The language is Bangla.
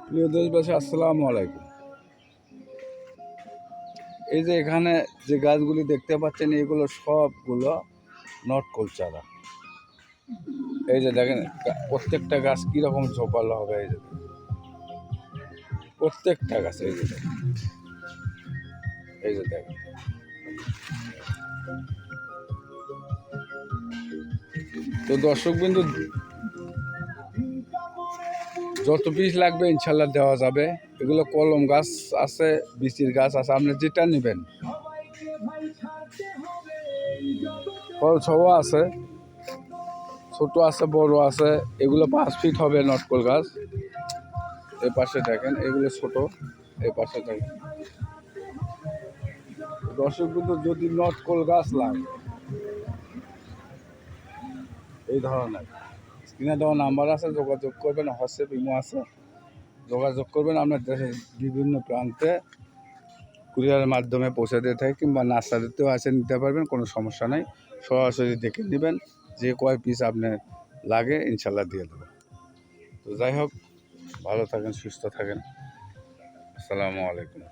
প্রিয় দেশবাসী, আসসালামু আলাইকুম। এই যে এখানে যে গাছগুলি দেখতে পাচ্ছেন, এগুলো সবগুলো নটকল চারা। এই যে দেখেন, প্রত্যেকটা গাছ কীরকম ঝোপালো হবে। এই যে প্রত্যেকটা গাছ, এই যে দেখেন, এই যে দেখেন। তো দর্শকবিন্দু, যত বীজ লাগবে ইনশাল্লাহ দেওয়া যাবে। এগুলো কলম গাছ আছে, বিচির গাছ আছে, আপনি যেটা নেবেন। ফল সবও আছে, ছোট আছে, বড় আছে। এগুলো 5 ফিট হবে নটকল গাছ। এই পাশে দেখেন, এগুলো ছোট। এই পাশে দেখেন। দর্শকবিন্দু, যদি নটকল গাছ লাগে এই ধরনের, স্ক্রিনে দেওয়া নাম্বার আছে, যোগাযোগ করবেন। হোয়াটসঅ্যাপ, ইমো আছে, যোগাযোগ করবেন। আপনার দেশের বিভিন্ন প্রান্তে কুরিয়ারের মাধ্যমে পৌঁছে দিয়ে থাকে, কিংবা নার্সারিতেও আসে নিতে পারবেন, কোনো সমস্যা নেই। সরাসরি দেখে নেবেন, যে কয় পিস আপনার লাগে ইনশাল্লাহ দিয়ে দেবো। তো যাই হোক, ভালো থাকেন, সুস্থ থাকেন। আসসালামু আলাইকুম।